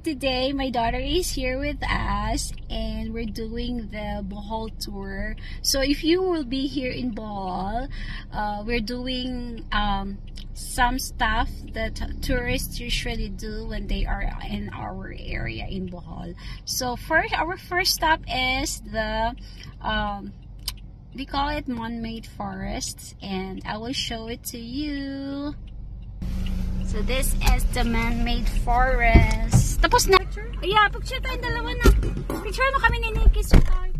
Today my daughter is here with us and we're doing the Bohol tour. So if you will be here in Bohol, we're doing some stuff that tourists usually do when they are in our area in Bohol. So first, our first stop is the we call it Man-Made Forest, and I will show it to you. So this is the Man-Made Forest. Tapos na. Yeah, picture tayong dalawa na. Picture mo kami ni Nikki. So tayo.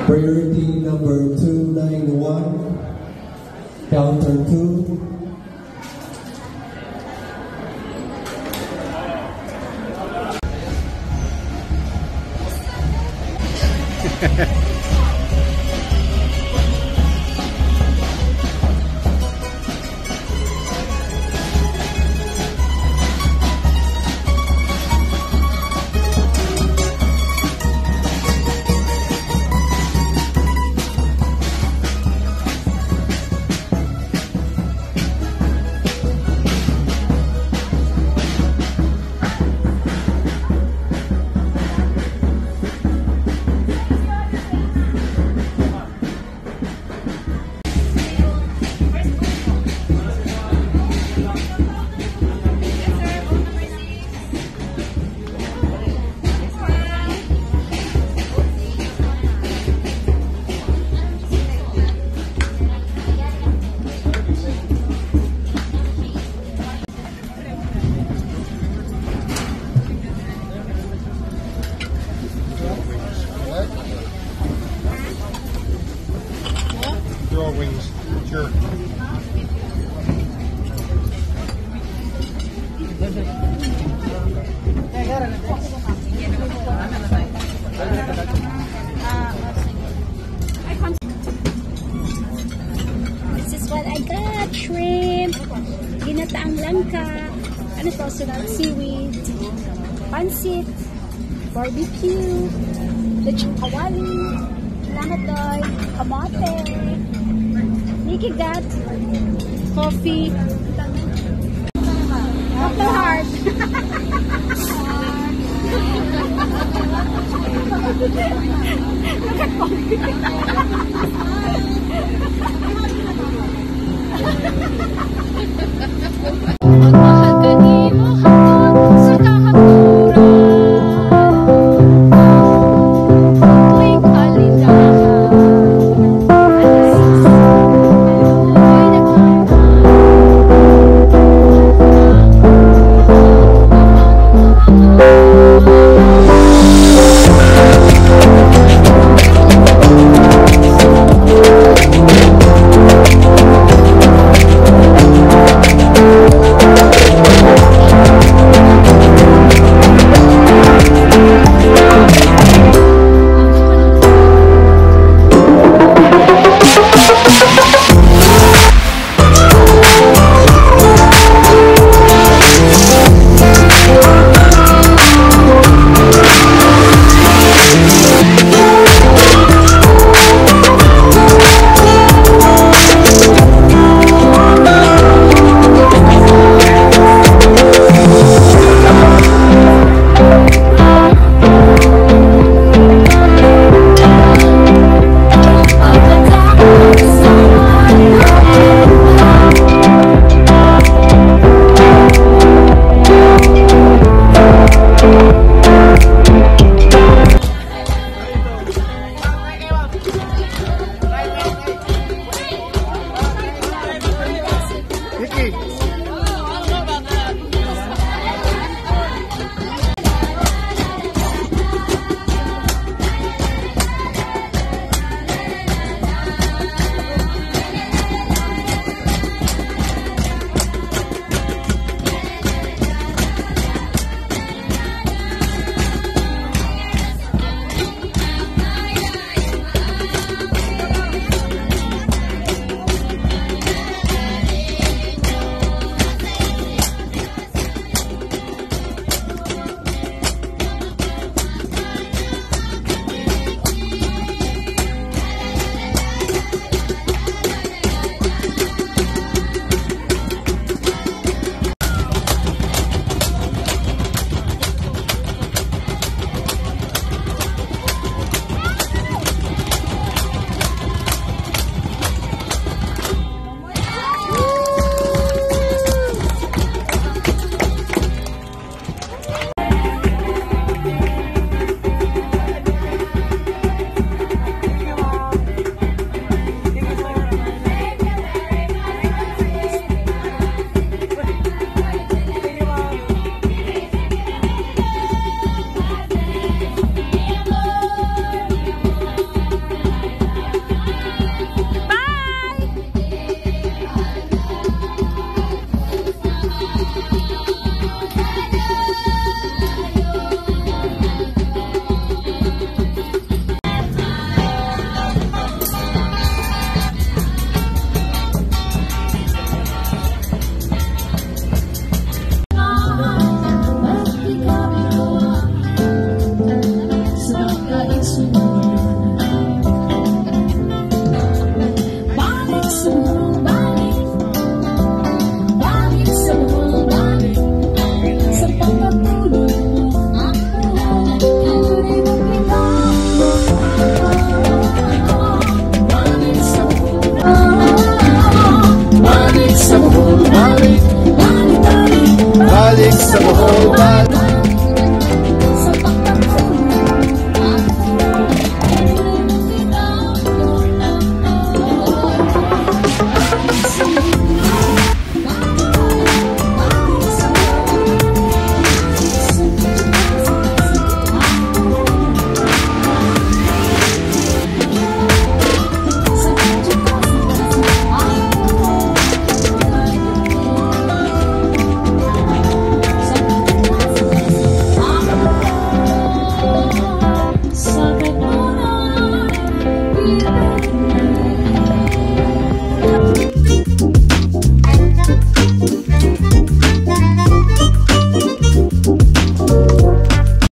Priority number 291, counter 2. This is what I got. Shrimp, ginataang langka, ano to, seaweed, pansit, barbecue, lechon kawali, lahat kamote. Nikki got coffee. Heart. Look at coffee. Mahogany mo hapon sa kahapuran, tuwing kalindahan, ako'y sun.